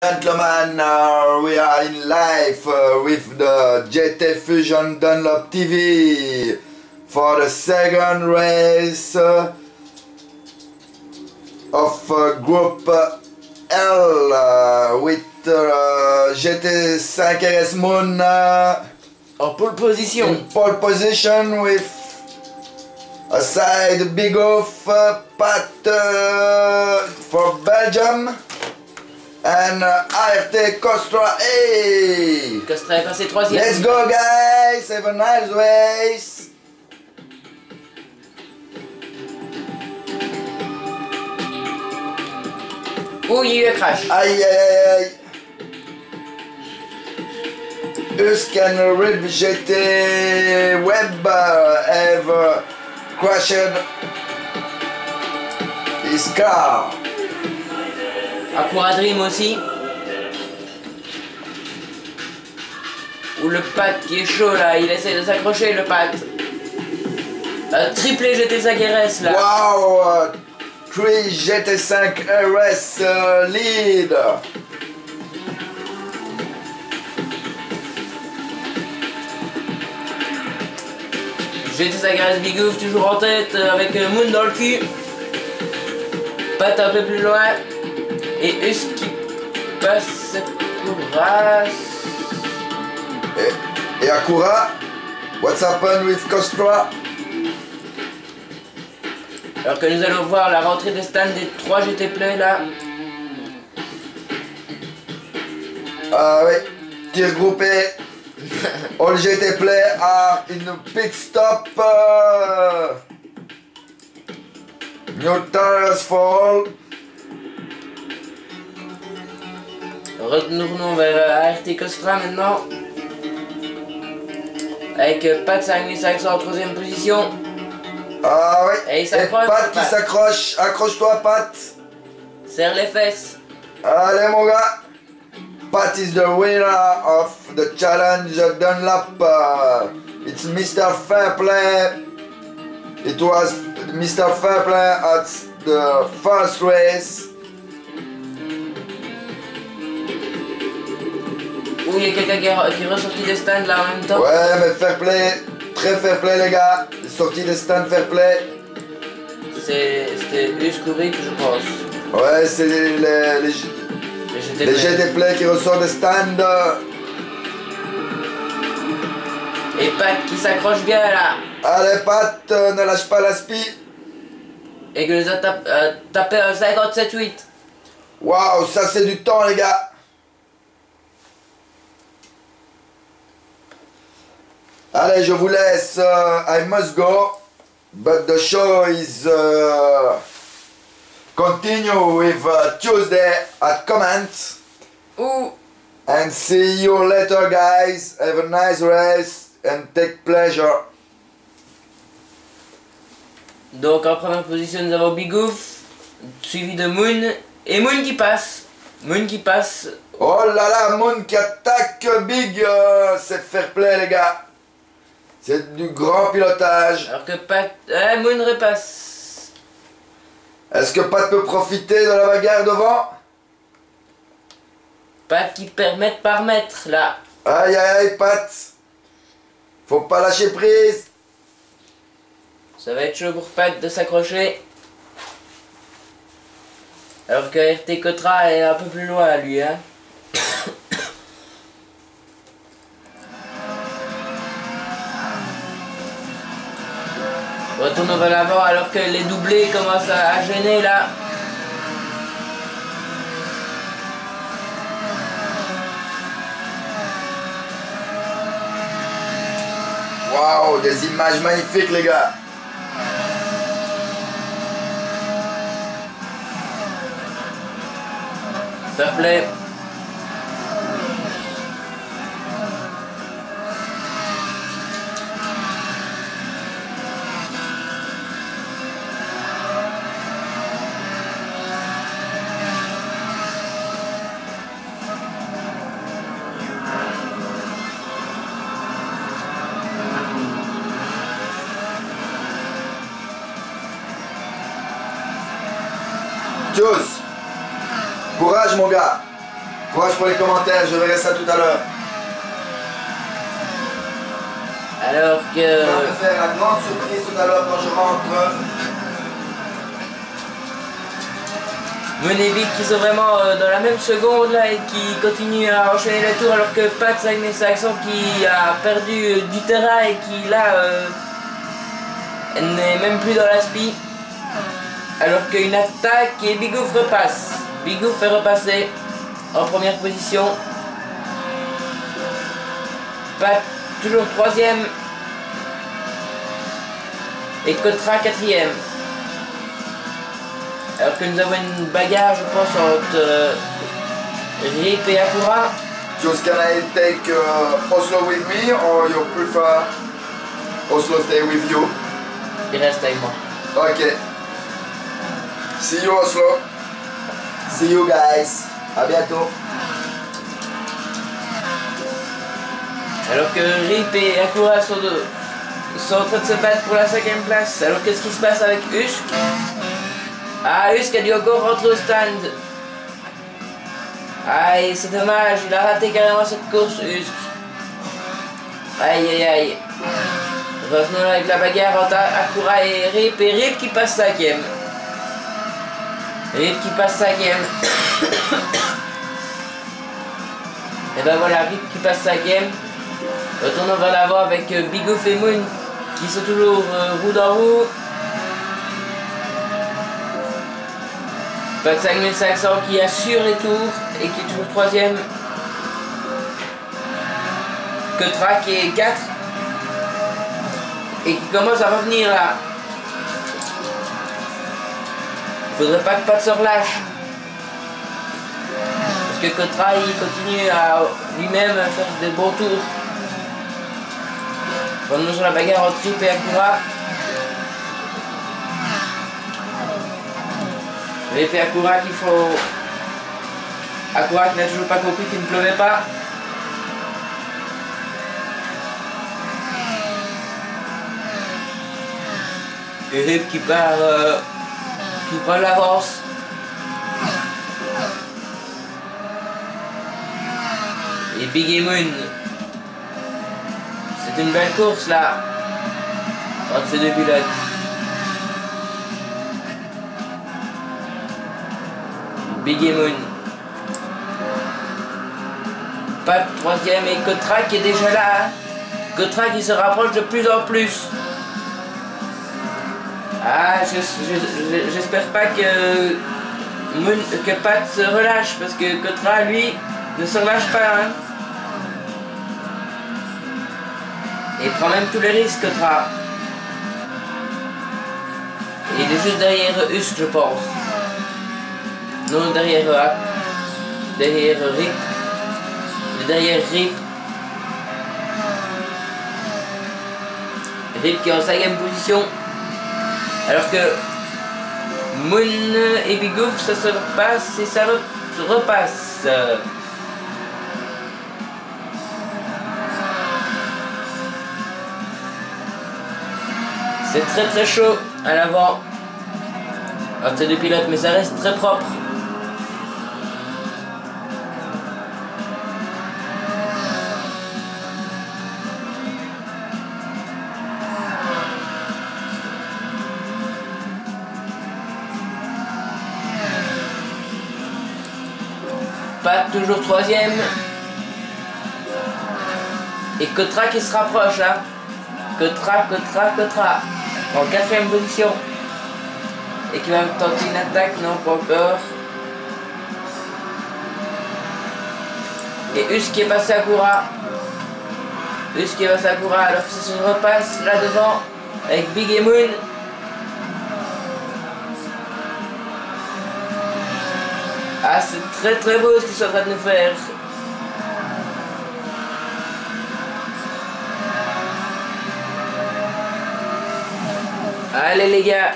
Gentlemen, we are in live with the GT Fusion Dunlop TV for the second race of Group L with GT5 RS Moon en pole position. in pole position with aside Big Off Pat for Belgium. And ART Costra, hey! Costra est passé troisième. Let's go guys, have a nice race! Oh, il y a eu un crash. Aïe aïe aïe! Husk and Rib GT Web have crashed his car. Aqua Dream aussi. Ou le Pat qui est chaud là, il essaie de s'accrocher le Pat. Triplé GT5 RS là. Wow! 3 GT5 RS lead. GT5 RS Big Off toujours en tête avec Moon dans le cul. Pat un peu plus loin. Et Husk qui passe Akura. Et Akura, what's happened with Costra? Alors que nous allons voir la rentrée des stands des 3 GT Play là. Ah oui, tir groupé. All GT Play are in pit stop. New tires for all. Retournons vers ART Costra maintenant. Avec Pat 5500 en 3ème position. Ah oui, Et il s'accroche, Pat qui Pat. s'accroche. Accroche-toi Pat. Serre les fesses. Allez mon gars. Pat is the winner of the challenge Dunlop. It's Mr. Fairplay. It was Mr. Fairplay at the first race. Ouh, il y a quelqu'un qui est ressorti des stands là en même temps. Ouais, mais fair play, très fair play les gars. Sortie des stands fair play. C'était Husk ou Rick, je pense. Ouais, c'est les GT les GT Play qui ressortent des stands. Et Pat qui s'accroche bien là. Allez Pat, ne lâche pas la spi. Et que nous a tapé un 57-8. Waouh, ça c'est du temps les gars. Allez, je vous laisse. I must go. But the show is continue with Tuesday at Comment. Ouh. And see you later guys. Have a nice race and take pleasure. Donc en première position nous avons Big Off, suivi de Moon. Et Moon qui passe. Moon qui passe. Oh là là, Moon qui attaque Big. C'est fair play les gars. C'est du grand pilotage. Alors que Pat... Moon repasse. Est-ce que Pat peut profiter de la bagarre devant? Pat qui permet par mètre là. Aïe aïe aïe Pat. Faut pas lâcher prise. Ça va être chaud pour Pat de s'accrocher. Alors que RT Cotra est un peu plus loin lui hein. Retournons vers l'avant alors que les doublés commencent à gêner là. Waouh, des images magnifiques les gars. Fair play. Tous. Courage mon gars. Courage pour les commentaires, je verrai ça tout à l'heure. Alors Je que... vais me faire la grande surprise tout à l'heure quand je rentre. Moon et Big qui sont vraiment dans la même seconde là et qui continuent à enchaîner les tours alors que Pat Saguenay Saxon qui a perdu du terrain et qui là n'est même plus dans la spi. Alors qu'une attaque et Bigouff repasse. Bigouff fait repasser en première position. Pat toujours troisième. Et Kotra quatrième. Alors que nous avons une bagarre, je pense, entre Rip et Akura. Just can I take Oslo with me or you prefer Oslo stay with you? Il reste avec moi. Ok. See you Oslo. See you guys. À bientôt. Alors que Rip et Akura sont en train de se battre pour la 5ème place. Alors qu'est-ce qui se passe avec Husk? Ah, Husk a dû encore rentrer au stand. Aïe, c'est dommage, il a raté carrément cette course, Husk. Aïe, aïe, aïe. Revenons avec la bagarre entre Akura et Rip qui passe 5ème. Rip qui passe 5ème. Et ben voilà, Rip qui passe 5ème. Retournons vers l'avant avec Bigouff et Moon qui sont toujours roue dans roue. Pat Saguenay Saxon qui assure les tours et qui est toujours troisième. Kotra qui est 4 et qui commence à revenir là. Faudrait pas que Pat se relâche. Parce que Kotra il continue à lui-même faire des bons tours. Revenons sur la bagarre entre Rip et Akura. Rip et Akura qu'il faut... Akura qui n'a toujours pas compris qu'il ne pleuvait pas. Et Rip qui part... qui prend l'avance. Et Big et Moon. C'est une belle course là. Entre ces deux pilotes. Big et Moon. Pat troisième et Kotra qui est déjà là. Kotra qui se rapproche de plus en plus. Ah, j'espère pas que Pat se relâche parce que Kotra lui ne se relâche pas. Hein. Et prend même tous les risques, Kotra. Et il est juste derrière Husk, je pense. Non, derrière Rip. Il est derrière Rip. Rip qui est en 5ème position. Alors que Moon et Bigouff, ça se repasse et ça repasse. C'est très très chaud à l'avant entre ces deux pilotes, mais ça reste très propre. Pat toujours troisième. Et Kotra qui se rapproche là. Kotra. En 4ème position. Et qui va tenter une attaque, non pas encore. Et Husk qui est passé à Akura. Husk qui est passé à Akura alors que ça se repasse là devant avec Big et Moon. Ah, c'est très très beau ce qu'ils sont en train de nous faire. Allez les gars,